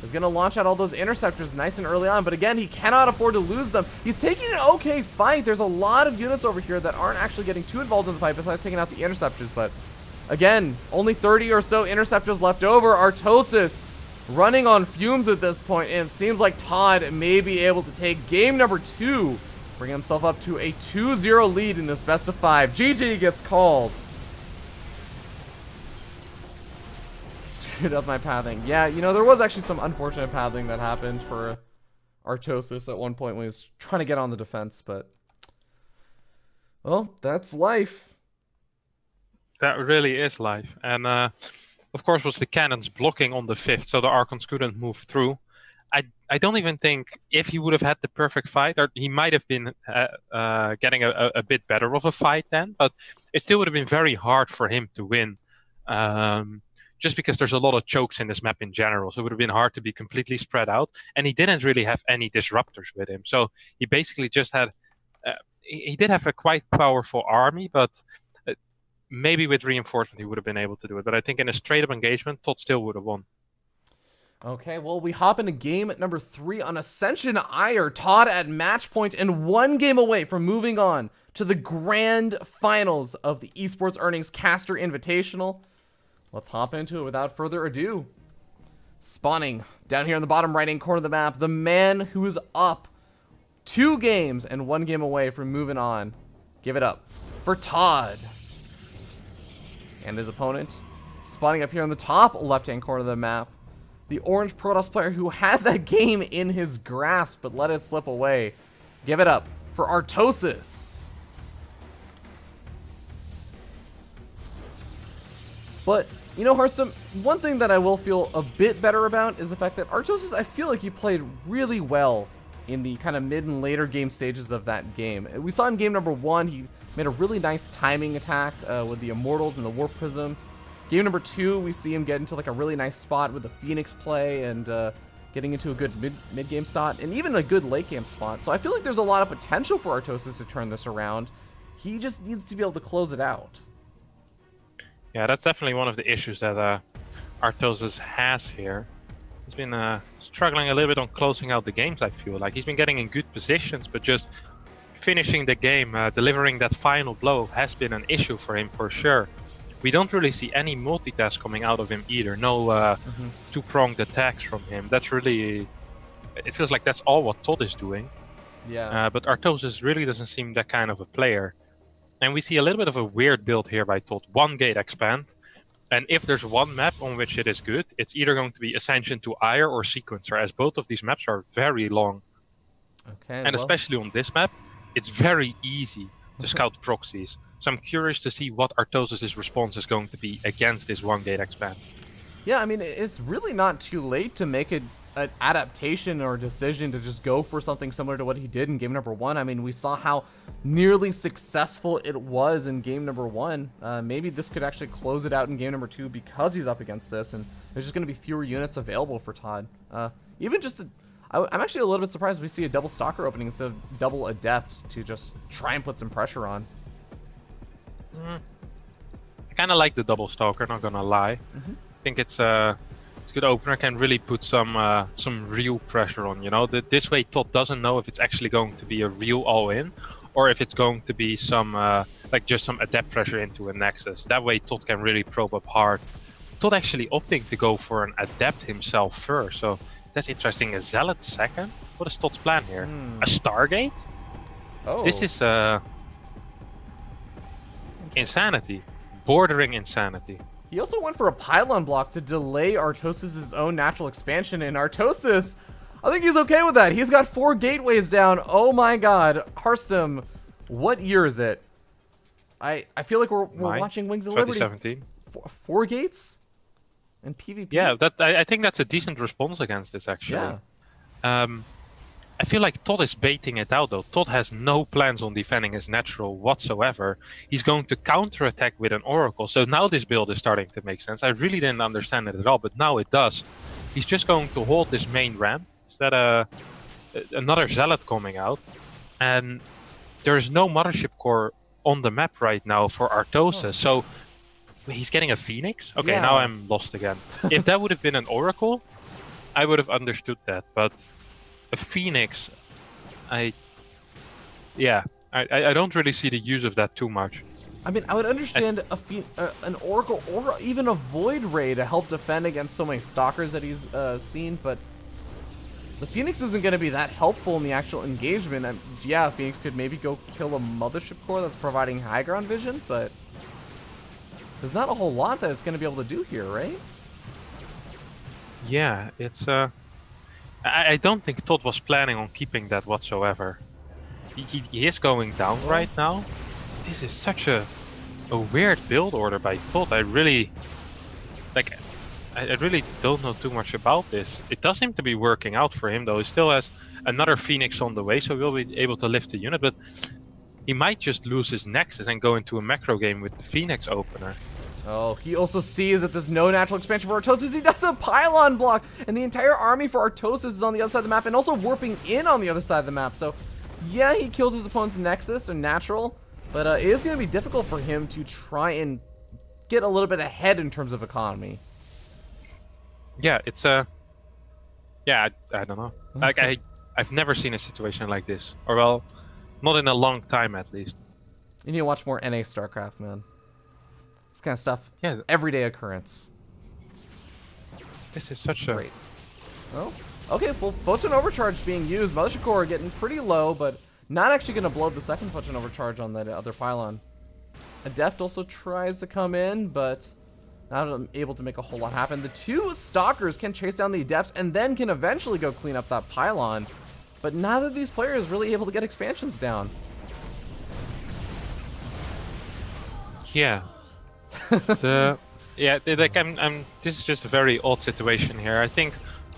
is going to launch out all those interceptors nice and early on, but again, he cannot afford to lose them. He's taking an okay fight. There's a lot of units over here that aren't actually getting too involved in the fight besides taking out the interceptors, but again, only 30 or so interceptors left over. Artosis running on fumes at this point, and it seems like ToD may be able to take game number 2, bring himself up to a 2-0 lead in this best of 5. GG gets called. Screwed up my pathing. Yeah, you know, there was actually some unfortunate pathing that happened for Artosis at one point when he was trying to get on the defense, but well, that's life. That really is life. And of course was the cannons blocking on the 5th, so the Archons couldn't move through. I don't even think if he would have had the perfect fight, or he might have been getting a bit better of a fight then, but it still would have been very hard for him to win. Just because there's a lot of chokes in this map in general, so it would have been hard to be completely spread out. And he didn't really have any disruptors with him, so he basically just had. He did have a quite powerful army, but maybe with reinforcement he would have been able to do it. But I think in a straight-up engagement, ToD still would have won. Okay, well, we hop into game number 3 on Ascension Ire. ToD at match point and 1 game away from moving on to the grand finals of the EsportsEarnings Caster Invitational. Let's hop into it without further ado. Spawning down here in the bottom right-hand corner of the map, the man who is up 2 games and 1 game away from moving on. Give it up for ToD. And his opponent, spawning up here on the top left-hand corner of the map, the orange Protoss player who had that game in his grasp but let it slip away. Give it up for Artosis. But, you know, Harstem, one thing that I will feel a bit better about is the fact that Artosis, I feel like he played really well in the kind of mid and later game stages of that game. We saw in game number 1, he made a really nice timing attack with the Immortals and the Warp Prism. Game number 2, we see him get into like a really nice spot with the Phoenix play and getting into a good mid-game spot and even a good late-game spot. So I feel like there's a lot of potential for Artosis to turn this around. He just needs to be able to close it out. Yeah, that's definitely one of the issues that Artosis has here. He's been struggling a little bit on closing out the games, I feel like. He's been getting in good positions, but just finishing the game, delivering that final blow has been an issue for him for sure. We don't really see any multitask coming out of him either. No two-pronged attacks from him. That's really... It feels like that's all what ToD is doing. Yeah. But Artosis really doesn't seem that kind of a player. And we see a little bit of a weird build here by ToD. 1 gate expand. And if there's one map on which it is good, it's either going to be Ascension to Ire or Sequencer, as both of these maps are very long. Okay. And especially on this map, it's very easy to scout proxies. So I'm curious to see what Artosis' response is going to be against this 1 gate expand. Yeah, I mean, it's really not too late to make an adaptation or decision to just go for something similar to what he did in game number 1. I mean, we saw how nearly successful it was in game number 1. Maybe this could actually close it out in game number 2 because he's up against this, and there's just going to be fewer units available for ToD. Even just I'm actually a little bit surprised we see a double Stalker opening instead of double Adept to just try and put some pressure on. I kind of like the double Stalker, not gonna lie. I think it's a good opener, can really put some real pressure on, you know. This way ToD doesn't know if it's actually going to be a real all-in or if it's going to be some like just some Adept pressure into a Nexus. That way ToD can really probe up hard. ToD actually opting to go for an Adept himself first, so that's interesting. A Zealot second? What is ToD's plan here? A Stargate? Oh. This is insanity. Bordering insanity. He also went for a pylon block to delay Artosis' own natural expansion, and Artosis, I think he's okay with that. He's got 4 gateways down. Oh my god. Harstem, what year is it? I feel like we're watching Wings of Liberty. 2017. 4 gates? And PvP? Yeah, I think that's a decent response against this, actually. Yeah. I feel like ToD is baiting it out, though. ToD has no plans on defending his natural whatsoever. He's going to counterattack with an Oracle, so now this build is starting to make sense. I really didn't understand it at all, but now it does. He's just going to hold this main ramp. Instead another Zealot coming out, and there's no Mothership Core on the map right now for Artosis, so He's getting a Phoenix? Okay, Yeah. now I'm lost again. If that would have been an Oracle, I would have understood that. But a Phoenix, I don't really see the use of that too much. I mean, I would understand an Oracle or even a Void Ray to help defend against so many Stalkers that he's seen, but the Phoenix isn't going to be that helpful in the actual engagement. Yeah, Phoenix could maybe go kill a Mothership Core that's providing high ground vision, but there's not a whole lot that it's going to be able to do here, right? Yeah, it's... I don't think ToD was planning on keeping that whatsoever. He is going down right now. This is such a weird build order by ToD. I really don't know too much about this. It does seem to be working out for him though. He still has another Phoenix on the way, so he'll be able to lift the unit, but he might just lose his Nexus and go into a macro game with the Phoenix opener. Oh, he also sees that there's no natural expansion for Artosis. He does a pylon block, and the entire army for Artosis is on the other side of the map and also warping in on the other side of the map. So, yeah, he kills his opponent's Nexus or natural, but it is going to be difficult for him to try and get a little bit ahead in terms of economy. Yeah, it's yeah, I don't know. Like I've never seen a situation like this, or well, not in a long time at least. You need to watch more NA StarCraft, man. This kind of stuff, yeah, everyday occurrence. This is such a... Great. Well, okay, full Photon Overcharge being used. Mothership Core getting pretty low, but not actually going to blow the second Photon Overcharge on that other pylon. Adept also tries to come in, but not able to make a whole lot happen. The two Stalkers can chase down the Adepts and then can eventually go clean up that pylon, but neither of these players really able to get expansions down. Yeah. Like this is just a very odd situation here. I think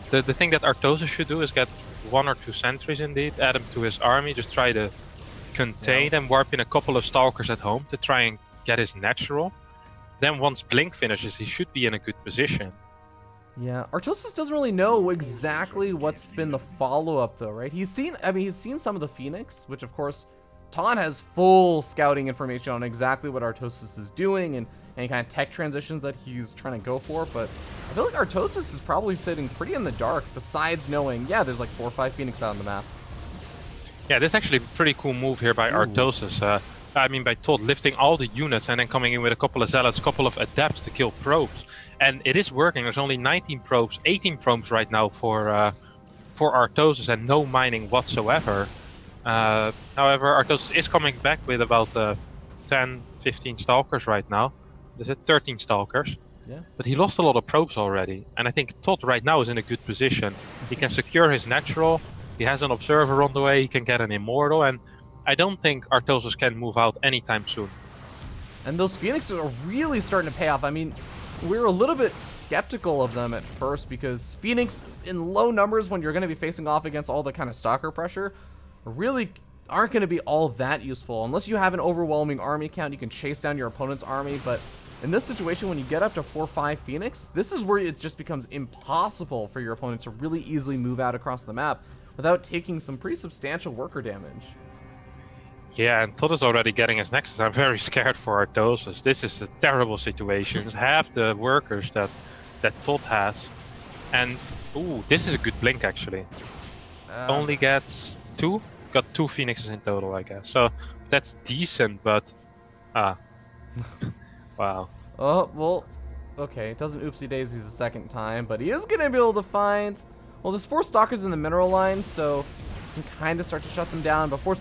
the thing that Artosis should do is get 1 or 2 sentries indeed, add them to his army, just try to contain and warp in a couple of Stalkers at home to try and get his natural. Then once Blink finishes, he should be in a good position. Yeah, Artosis doesn't really know exactly what's been the follow-up though, right? He's seen some of the Phoenix, which of course ToD has full scouting information on exactly what Artosis is doing and any kind of tech transitions that he's trying to go for, but I feel like Artosis is probably sitting pretty in the dark, besides knowing, yeah, there's like 4 or 5 Phoenix out on the map. Yeah, this is actually a pretty cool move here by Artosis. I mean, by ToD lifting all the units and then coming in with a couple of Zealots, couple of Adepts to kill probes. And it is working. There's only 19 probes, 18 probes right now for Artosis and no mining whatsoever. However, Artosis is coming back with about 10, 15 Stalkers right now. Is it 13 Stalkers? Yeah. But he lost a lot of probes already. And I think ToD right now is in a good position. He can secure his natural. He has an Observer on the way. He can get an Immortal. And I don't think Artosis can move out anytime soon. And those Phoenixes are really starting to pay off. I mean, we were a little bit skeptical of them at first because Phoenix in low numbers when you're going to be facing off against all the kind of Stalker pressure really aren't going to be all that useful. Unless you have an overwhelming army count, you can chase down your opponent's army. But in this situation, when you get up to 4 or 5 Phoenix, this is where it just becomes impossible for your opponent to really easily move out across the map without taking some pretty substantial worker damage. Yeah, and ToD is already getting his Nexus. I'm very scared for Artosis. This is a terrible situation. It's half the workers that ToD has. And, ooh, this is a good blink, actually. Only gets 2? Got 2 Phoenixes in total, I guess. So, that's decent, but... wow. Oh, well, okay. It doesn't oopsie daisies a second time, but he is going to be able to find... Well, there's 4 Stalkers in the mineral line, so... can kind of start to shut them down, but 4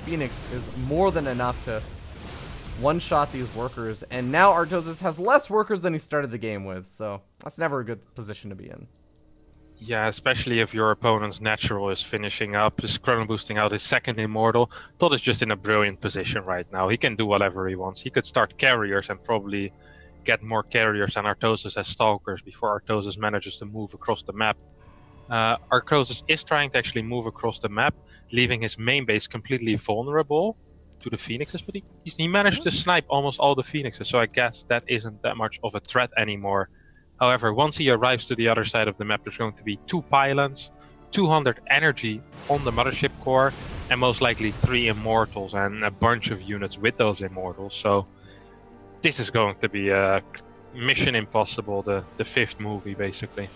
Phoenix is more than enough to one-shot these workers, and now Artosis has less workers than he started the game with, so that's never a good position to be in. Yeah, especially if your opponent's natural is finishing up, is chrono boosting out his second Immortal. ToD is just in a brilliant position right now. He can do whatever he wants. He could start carriers and probably get more carriers than Artosis as Stalkers before Artosis manages to move across the map. Artosis is trying to actually move across the map, leaving his main base completely vulnerable to the Phoenixes, but he managed to snipe almost all the Phoenixes, so I guess that isn't that much of a threat anymore. However, once he arrives to the other side of the map, there's going to be 2 pylons, 200 energy on the Mothership Core, and most likely 3 Immortals and a bunch of units with those Immortals, so this is going to be a Mission Impossible, the 5th movie, basically.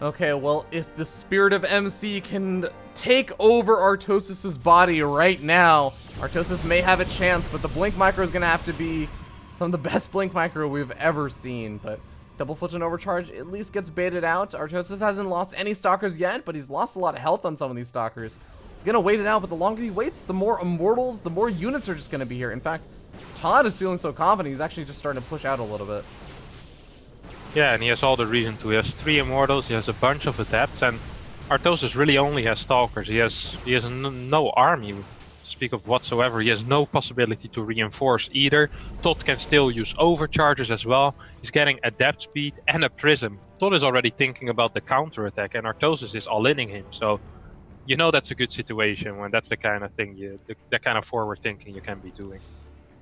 Okay, well, if the spirit of MC can take over Artosis' body right now, Artosis may have a chance, but the Blink Micro is going to have to be some of the best Blink Micro we've ever seen. But Double Flinch and Overcharge at least gets baited out. Artosis hasn't lost any Stalkers yet, but he's lost a lot of health on some of these Stalkers. He's going to wait it out, but the longer he waits, the more Immortals, the more units are just going to be here. In fact, ToD is feeling so confident, he's actually just starting to push out a little bit. Yeah, and he has all the reason to. He has 3 Immortals, he has a bunch of Adepts, and Artosis really only has Stalkers. He has no army to speak of whatsoever. He has no possibility to reinforce either. ToD can still use Overcharges as well. He's getting Adept Speed and a Prism. ToD is already thinking about the counter-attack, and Artosis is all-inning him, so you know that's a good situation when that's the kind of thing, that kind of forward thinking you can be doing.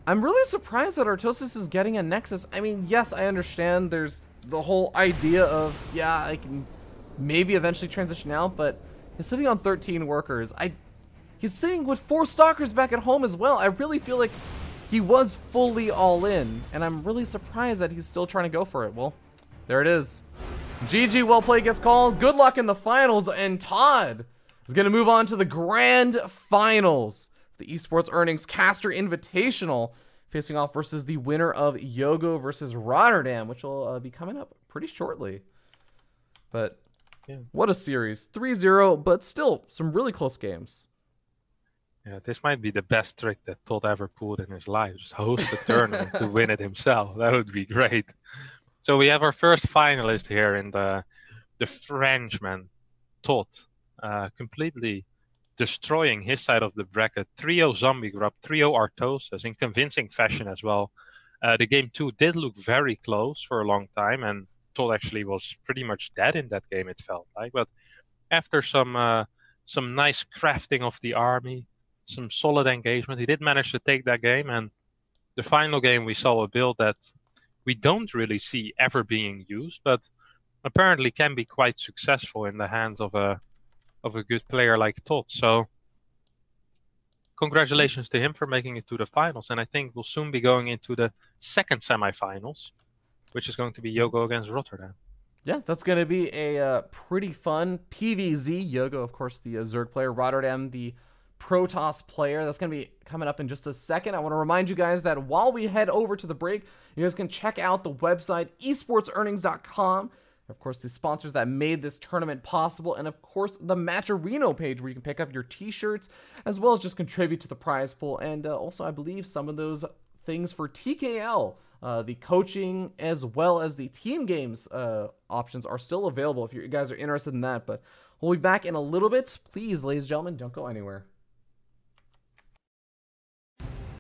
I'm really surprised that Artosis is getting a Nexus. I mean, yes, I understand there's the whole idea of, yeah, I can maybe eventually transition out, but he's sitting on 13 workers. He's sitting with 4 Stalkers back at home as well. I really feel like he was fully all in, and I'm really surprised that he's still trying to go for it. Well, there it is. GG, well played gets called. Good luck in the finals, and ToD is going to move on to the grand finals. The EsportsEarnings Caster Invitational, facing off versus the winner of Yogo versus Rotterdam, which will be coming up pretty shortly. But yeah, what a series. 3-0, but still some really close games. Yeah, this might be the best trick that ToD ever pulled in his life. Just host a tournament to win it himself. That would be great. So we have our first finalist here in the Frenchman, ToD, completely destroying his side of the bracket. 3-0 Zombie Grub, 3-0 Artosis in convincing fashion as well. The game 2 did look very close for a long time, and ToD actually was pretty much dead in that game, it felt like. But after some nice crafting of the army, some solid engagement, he did manage to take that game. And the final game, we saw a build that we don't really see ever being used, but apparently can be quite successful in the hands of a good player like ToD. So congratulations to him for making it to the finals. And I think we'll soon be going into the second semifinals, which is going to be Yogo against Rotterdam. Yeah, that's going to be a pretty fun PvZ. Yogo, of course, the Zerg player. Rotterdam, the Protoss player. That's going to be coming up in just a second. I want to remind you guys that while we head over to the break, you guys can check out the website, esportsearnings.com. Of course, the sponsors that made this tournament possible, and of course, the Matcherino page where you can pick up your t-shirts, as well as just contribute to the prize pool. And also, I believe some of those things for TKL, the coaching, as well as the team games options are still available if you guys are interested in that. But we'll be back in a little bit. Please, ladies and gentlemen, don't go anywhere.